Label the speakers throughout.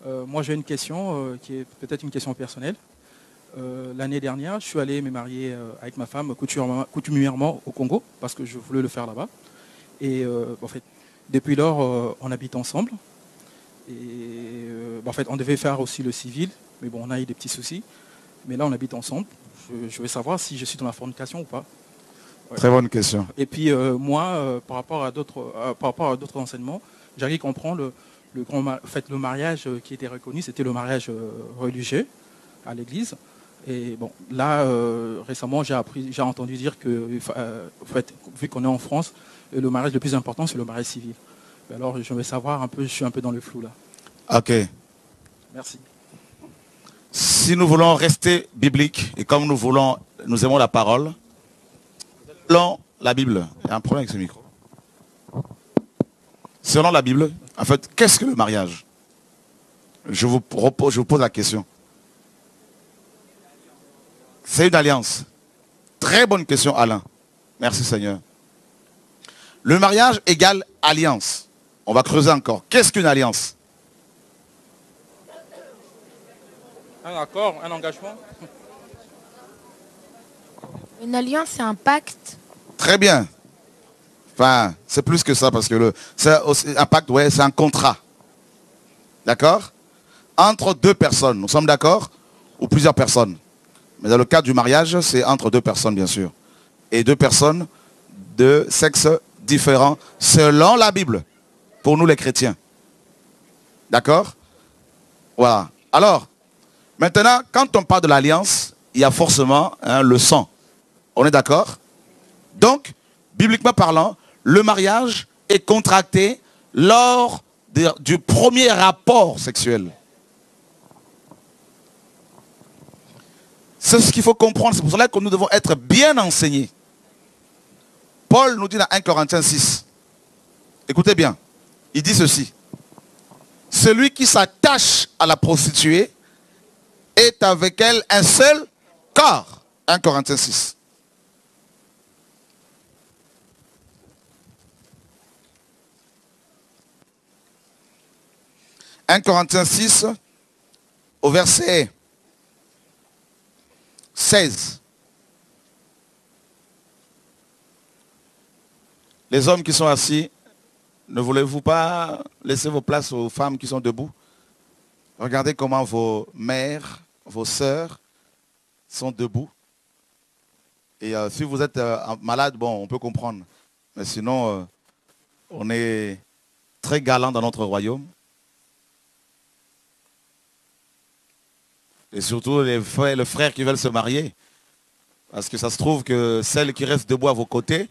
Speaker 1: Moi, j'ai une question qui est peut-être une question personnelle. L'année dernière, je suis allé me marier avec ma femme coutumièrement au Congo parce que je voulais le faire là-bas. Et en fait, depuis lors, on habite ensemble. Et en fait, on devait faire aussi le civil, mais bon, on a eu des petits soucis. Mais là, on habite ensemble. Je veux savoir si je suis dans la fornication ou pas. Ouais.
Speaker 2: Très bonne question.
Speaker 1: Et puis moi, par rapport à d'autres enseignements, j'arrive à comprendre le mariage qui était reconnu, c'était le mariage religieux à l'église. Et bon, là, récemment, j'ai entendu dire que, en fait, vu qu'on est en France, le mariage le plus important, c'est le mariage civil. Alors, je veux savoir un peu, je suis un peu dans le flou là.
Speaker 2: Ok.
Speaker 1: Merci.
Speaker 2: Si nous voulons rester bibliques et comme nous aimons la parole, selon la Bible, il y a un problème avec ce micro. Selon la Bible, en fait, qu'est-ce que le mariage? Je vous pose la question. C'est une alliance. Très bonne question, Alain. Merci Seigneur. Le mariage égale alliance. On va creuser encore. Qu'est-ce qu'une alliance?
Speaker 1: Un accord, un engagement.
Speaker 3: Une alliance, c'est un pacte.
Speaker 2: Très bien. Enfin, c'est plus que ça parce que c'est un pacte, ouais, c'est un contrat. D'accord? Entre deux personnes, nous sommes d'accord? Ou plusieurs personnes. Mais dans le cas du mariage, c'est entre deux personnes, bien sûr. Et deux personnes de sexe différent selon la Bible. Pour nous les chrétiens. D'accord? Voilà. Alors, maintenant, quand on parle de l'alliance, il y a forcément le sang. On est d'accord? Donc, bibliquement parlant, le mariage est contracté lors du premier rapport sexuel. C'est ce qu'il faut comprendre. C'est pour cela que nous devons être bien enseignés. Paul nous dit dans 1 Corinthiens 6. Écoutez bien. Il dit ceci. Celui qui s'attache à la prostituée est avec elle un seul corps. 1 Corinthiens 6. « 1 Corinthiens 6, au verset 16. Les hommes qui sont assis, ne voulez-vous pas laisser vos places aux femmes qui sont debout? Regardez comment vos mères, vos sœurs sont debout. Et si vous êtes malade, bon, on peut comprendre. Mais sinon, on est très galant dans notre royaume. Et surtout les frères qui veulent se marier. Parce que ça se trouve que celle qui reste debout à vos côtés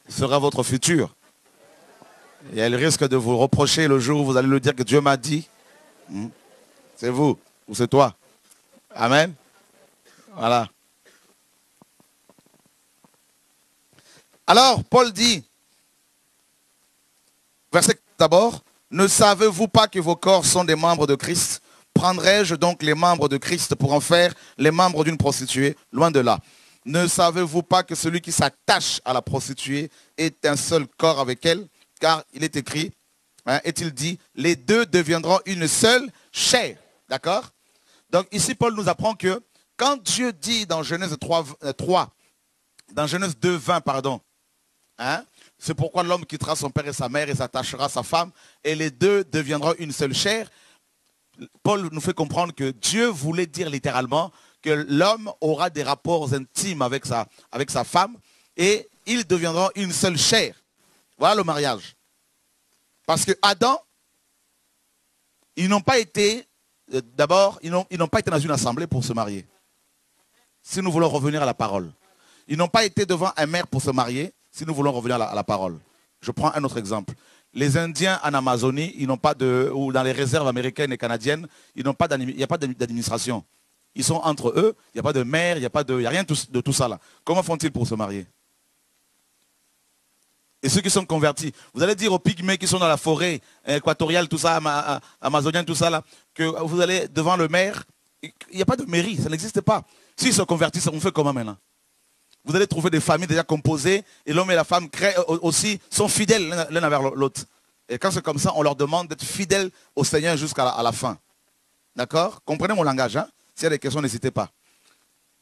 Speaker 2: sera votre future. Et elle risque de vous reprocher le jour où vous allez lui dire que Dieu m'a dit. C'est vous ou c'est toi. Amen. Voilà. Alors, Paul dit, verset d'abord, ne savez-vous pas que vos corps sont des membres de Christ? Prendrais-je donc les membres de Christ pour en faire les membres d'une prostituée? Loin de là. Ne savez-vous pas que celui qui s'attache à la prostituée est un seul corps avec elle? Car il est écrit, est-il dit, les deux deviendront une seule chair. D'accord? Donc ici, Paul nous apprend que quand Dieu dit dans Genèse 3 dans Genèse 2, 20, pardon, c'est pourquoi l'homme quittera son père et sa mère et s'attachera à sa femme, et les deux deviendront une seule chair. Paul nous fait comprendre que Dieu voulait dire littéralement que l'homme aura des rapports intimes avec sa femme et ils deviendront une seule chair. Voilà le mariage. Parce que Adam, ils n'ont pas été, d'abord, ils n'ont pas été dans une assemblée pour se marier. Si nous voulons revenir à la parole. Ils n'ont pas été devant un maire pour se marier, si nous voulons revenir à la parole. Je prends un autre exemple. Les Indiens en Amazonie, ils n'ont pas ou dans les réserves américaines et canadiennes, il n'y a pas d'administration. Ils sont entre eux, il n'y a pas de maire, il n'y a rien de tout ça là. Comment font-ils pour se marier? Et ceux qui sont convertis, vous allez dire aux pygmées qui sont dans la forêt équatoriale, tout ça, amazonienne, tout ça là, que vous allez devant le maire, il n'y a pas de mairie, ça n'existe pas. S'ils se convertissent, on fait comment maintenant? Vous allez trouver des familles déjà composées et l'homme et la femme aussi sont fidèles l'un envers l'autre. Et quand c'est comme ça, on leur demande d'être fidèles au Seigneur jusqu'à la fin. D'accord? Comprenez mon langage, hein? S'il y a des questions, n'hésitez pas.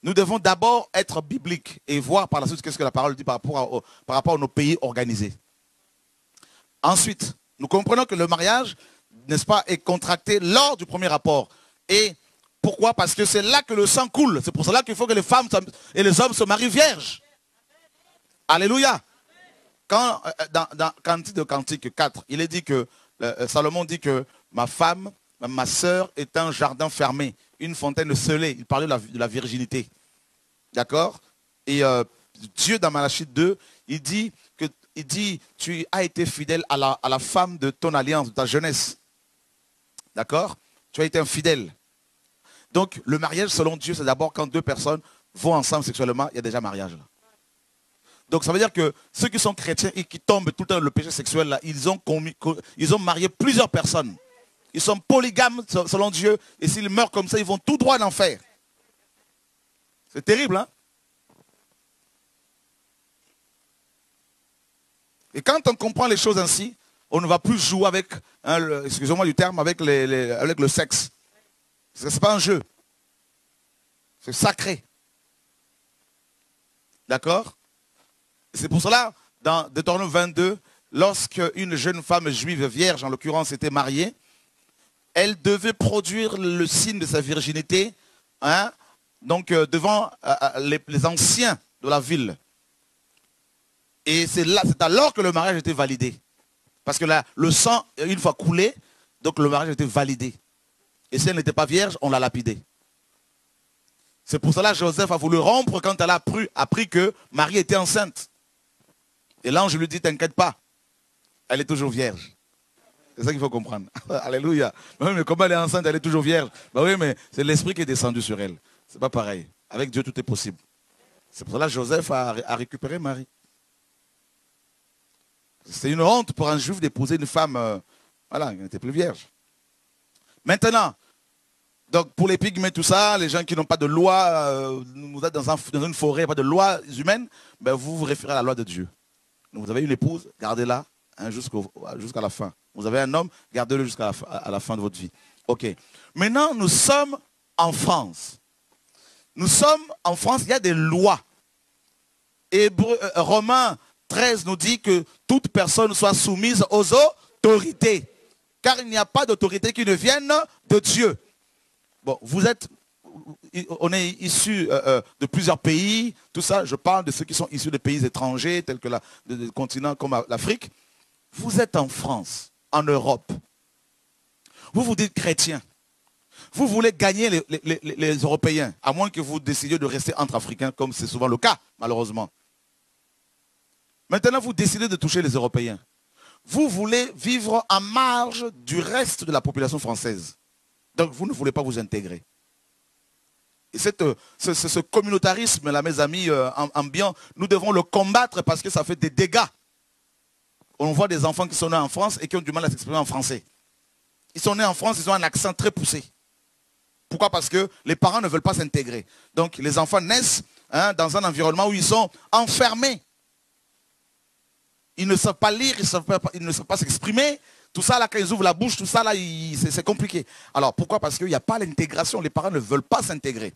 Speaker 2: Nous devons d'abord être bibliques et voir par la suite qu'est-ce que la parole dit par rapport à nos pays organisés. Ensuite, nous comprenons que le mariage, n'est-ce pas, est contracté lors du premier rapport. Et pourquoi? Parce que c'est là que le sang coule. C'est pour cela qu'il faut que les femmes et les hommes se marient vierges. Alléluia. Quand, dans Cantique de Cantique 4, il est dit que, Salomon dit que ma femme, ma sœur est un jardin fermé, une fontaine scellée. Il parlait de la virginité. D'accord? Et Dieu, dans Malachie 2, il dit, tu as été fidèle à la femme de ton alliance, de ta jeunesse. D'accord? Tu as été infidèle. Donc, le mariage, selon Dieu, c'est d'abord quand deux personnes vont ensemble sexuellement, il y a déjà mariage là. Donc, ça veut dire que ceux qui sont chrétiens et qui tombent tout le temps dans le péché sexuel, là, ils ont marié plusieurs personnes. Ils sont polygames selon Dieu. Et s'ils meurent comme ça, ils vont tout droit en enfer. C'est terrible, hein? Et quand on comprend les choses ainsi, on ne va plus jouer avec, hein, excusez-moi du terme, avec le sexe. Ce n'est pas un jeu. C'est sacré. D'accord? C'est pour cela, dans Deutéronome 22, lorsque une jeune femme juive vierge, en l'occurrence, était mariée, elle devait produire le signe de sa virginité, hein, donc devant les anciens de la ville. Et c'est alors que le mariage était validé. Parce que le sang, une fois coulé, donc le mariage était validé. Et si elle n'était pas vierge, on l'a lapidée. C'est pour cela que Joseph a voulu rompre quand elle a appris que Marie était enceinte. Et l'ange lui dit, t'inquiète pas, elle est toujours vierge. C'est ça qu'il faut comprendre. Alléluia. Mais comment elle est enceinte, elle est toujours vierge. Ben oui, mais c'est l'esprit qui est descendu sur elle. C'est pas pareil. Avec Dieu, tout est possible. C'est pour cela que Joseph a récupéré Marie. C'est une honte pour un juif d'épouser une femme voilà, qui n'était plus vierge. Maintenant, donc pour les pygmées, tout ça, les gens qui n'ont pas de loi, vous êtes dans une forêt, pas de loi humaine, ben vous vous référez à la loi de Dieu. Donc vous avez une épouse, gardez-la hein, jusqu'à la fin. Vous avez un homme, gardez-le jusqu'à la fin de votre vie. Ok. Maintenant, nous sommes en France. Nous sommes en France, il y a des lois. Romains 13 nous dit que toute personne soit soumise aux autorités. Car il n'y a pas d'autorité qui ne vienne de Dieu. Bon, on est issus de plusieurs pays, tout ça, je parle de ceux qui sont issus de pays étrangers, tels que des continents comme l'Afrique. Vous êtes en France, en Europe. Vous vous dites chrétien. Vous voulez gagner les Européens, à moins que vous décidiez de rester entre Africains, comme c'est souvent le cas, malheureusement. Maintenant, vous décidez de toucher les Européens. Vous voulez vivre en marge du reste de la population française. Donc, vous ne voulez pas vous intégrer. Et ce communautarisme, là, mes amis, ambiant, nous devons le combattre parce que ça fait des dégâts. On voit des enfants qui sont nés en France et qui ont du mal à s'exprimer en français. Ils sont nés en France, ils ont un accent très poussé. Pourquoi? Parce que les parents ne veulent pas s'intégrer. Donc, les enfants naissent hein, dans un environnement où ils sont enfermés. Ils ne savent pas lire, ils ne savent pas s'exprimer. Tout ça, là, quand ils ouvrent la bouche, tout ça, là, c'est compliqué. Alors, pourquoi? Parce qu'il n'y a pas l'intégration. Les parents ne veulent pas s'intégrer.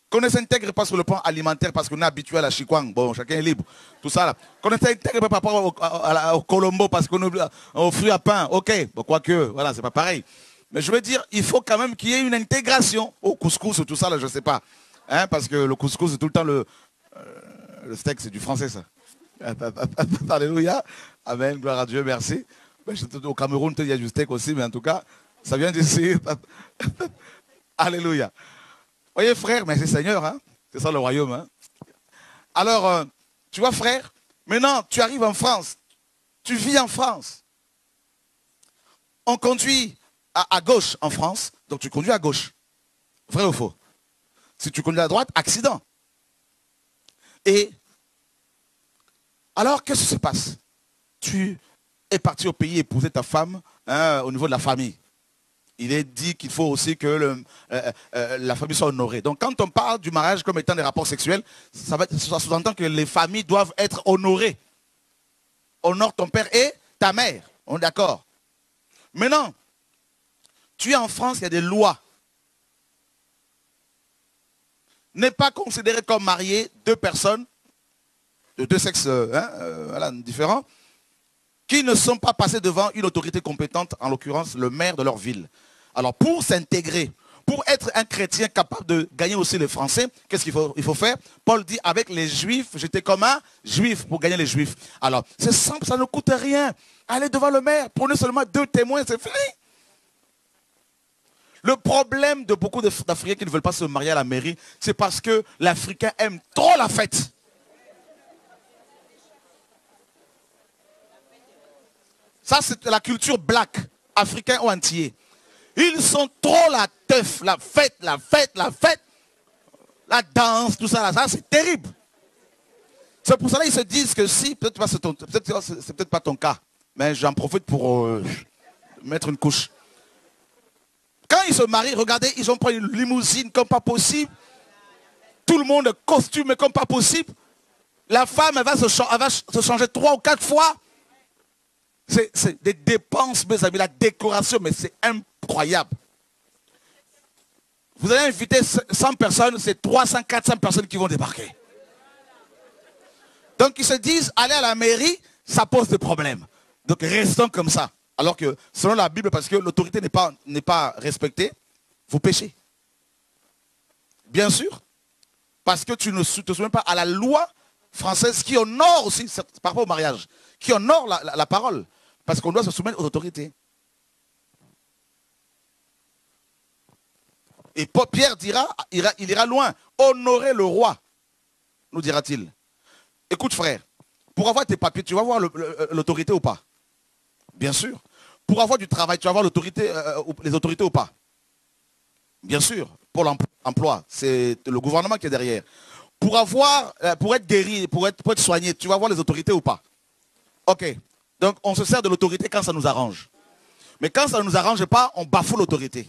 Speaker 2: Qu'on ne s'intègre pas sur le plan alimentaire parce qu'on est habitué à la chikwang. Bon, chacun est libre. Tout ça, là. Qu'on ne s'intègre pas par rapport au colombo parce qu'on est aux fruits à pain. Ok, bon, quoique, voilà, c'est pas pareil. Mais je veux dire, il faut quand même qu'il y ait une intégration au couscous, tout ça, là, je ne sais pas. Hein, parce que le couscous, c'est tout le temps le steak, c'est du français, ça. Alléluia. Amen. Gloire à Dieu. Merci. Au Cameroun, il y a du steak aussi, mais en tout cas, ça vient d'ici. Alléluia. Voyez, frère, mais c'est Seigneur. Hein? C'est ça le royaume. Hein? Alors, tu vois, frère, maintenant, tu arrives en France. Tu vis en France. On conduit à gauche en France, donc tu conduis à gauche. Vrai ou faux? Si tu conduis à droite, accident. Et alors, qu'est-ce qui se passe? Tu es parti au pays épouser ta femme hein, au niveau de la famille. Il est dit qu'il faut aussi que la famille soit honorée. Donc, quand on parle du mariage comme étant des rapports sexuels, ça sous-entend que les familles doivent être honorées. Honore ton père et ta mère. On est d'accord? Maintenant, tu es en France, il y a des lois. N'est pas considéré comme marié deux personnes de deux sexes voilà, différents qui ne sont pas passés devant une autorité compétente, en l'occurrence le maire de leur ville. Alors pour s'intégrer, pour être un chrétien capable de gagner aussi les Français, qu'est-ce qu'il faut faire? Paul dit, avec les Juifs, j'étais comme un Juif pour gagner les Juifs. Alors c'est simple, ça ne coûte rien. Allez devant le maire, prenez seulement 2 témoins, c'est fini. Le problème de beaucoup d'Africains qui ne veulent pas se marier à la mairie, c'est parce que l'Africain aime trop la fête. Ça, c'est la culture black, africain ou antillais. Ils sont trop la teuf, la fête, la fête, la fête. La danse, tout ça, là, ça c'est terrible. C'est pour cela qu'ils se disent que si, peut-être c'est peut-être pas ton cas, mais j'en profite pour mettre une couche. Quand ils se marient, regardez, ils ont pris une limousine comme pas possible. Tout le monde costume comme pas possible. La femme, elle va se changer 3 ou 4 fois. C'est des dépenses, mes amis, la décoration, mais c'est incroyable. Vous allez inviter 100 personnes, c'est 300, 400 personnes qui vont débarquer. Donc ils se disent, aller à la mairie, ça pose des problèmes. Donc restons comme ça. Alors que selon la Bible, parce que l'autorité n'est pas respectée, vous péchez. Bien sûr. Parce que tu ne te souviens pas à la loi française qui honore aussi, par rapport au mariage, qui honore la parole. Parce qu'on doit se soumettre aux autorités. Et Pierre dira, il ira loin. Honorer le roi, nous dira-t-il. Écoute frère, pour avoir tes papiers, tu vas voir l'autorité ou pas? Bien sûr. Pour avoir du travail, tu vas voir les autorités ou pas? Bien sûr. Pour l'emploi, c'est le gouvernement qui est derrière. Pour être guéri, pour être soigné, tu vas voir les autorités ou pas? Ok. Donc on se sert de l'autorité quand ça nous arrange. Mais quand ça ne nous arrange pas, on bafoue l'autorité.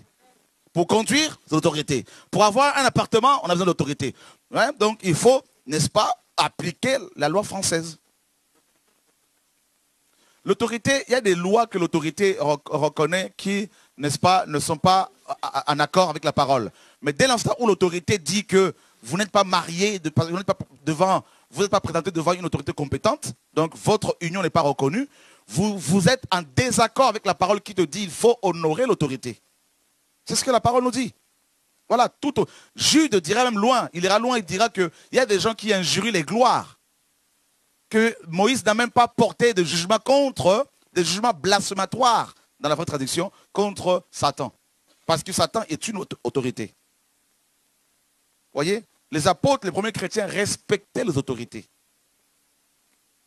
Speaker 2: Pour conduire, l'autorité. Pour avoir un appartement, on a besoin d'autorité. Ouais, donc il faut, n'est-ce pas, appliquer la loi française. L'autorité, il y a des lois que l'autorité reconnaît qui, n'est-ce pas, ne sont pas en accord avec la parole. Mais dès l'instant où l'autorité dit que vous n'êtes pas marié, vous n'êtes pas présenté devant une autorité compétente, donc votre union n'est pas reconnue, vous êtes en désaccord avec la parole qui te dit qu'il faut honorer l'autorité. C'est ce que la parole nous dit. Voilà, Jude dira même loin, il ira loin, il dira qu'il y a des gens qui injurient les gloires. Que Moïse n'a même pas porté de jugement des jugements blasphématoires, dans la vraie traduction, contre Satan. Parce que Satan est une autorité. Voyez, les apôtres, les premiers chrétiens respectaient les autorités.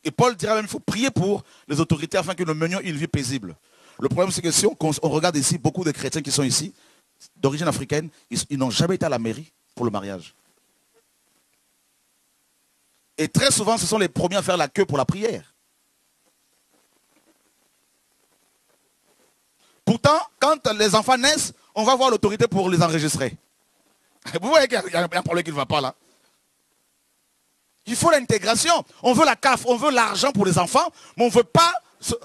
Speaker 2: Et Paul dira même qu'il faut prier pour les autorités afin que nous menions une vie paisible. Le problème, c'est que si on regarde ici, beaucoup de chrétiens qui sont ici, d'origine africaine, ils n'ont jamais été à la mairie pour le mariage. Et très souvent, ce sont les premiers à faire la queue pour la prière. Pourtant, quand les enfants naissent, on va voir l'autorité pour les enregistrer. Vous voyez qu'il y a un problème qui ne va pas là. Il faut l'intégration. On veut la CAF, on veut l'argent pour les enfants, mais on ne veut pas...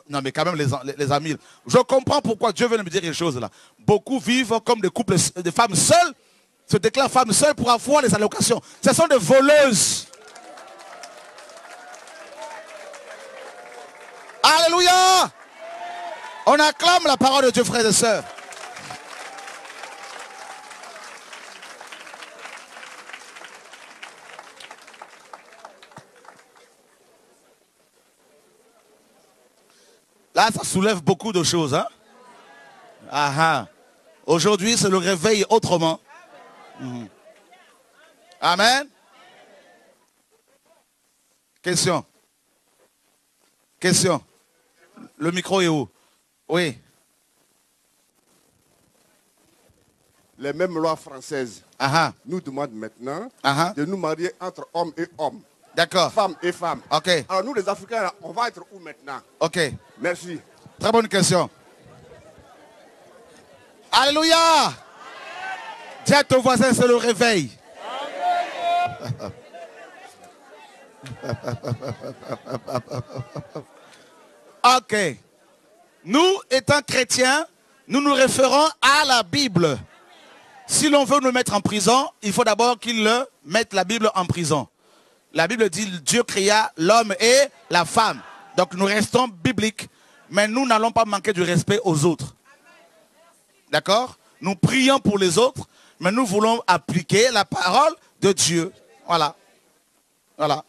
Speaker 2: Non mais quand même les amis, je comprends pourquoi Dieu veut me dire quelque chose là. Beaucoup vivent comme des couples, des femmes seules, se déclarent femmes seules pour avoir les allocations. Ce sont des voleuses. Alléluia! On acclame la parole de Dieu, frères et sœurs. Là, ça soulève beaucoup de choses. Hein? Aujourd'hui, c'est le réveil autrement. Amen. Question. Question. Le micro est où? Oui.
Speaker 4: Les mêmes lois françaises nous demandent maintenant de nous marier entre hommes et hommes.
Speaker 2: D'accord.
Speaker 4: Femmes et femmes.
Speaker 2: Ok.
Speaker 4: Alors nous les Africains, on va être où maintenant? Ok. Merci.
Speaker 2: Très bonne question. Alléluia. Dis à ton voisin, c'est le réveil. Ok. Nous, étant chrétiens, Nous nous référons à la Bible. Si l'on veut nous mettre en prison, il faut d'abord qu'ils mettent la Bible en prison. La Bible dit Dieu créa l'homme et la femme. Donc nous restons bibliques, mais nous n'allons pas manquer du respect aux autres. D'accord? Nous prions pour les autres, mais nous voulons appliquer la parole de Dieu. Voilà. Voilà.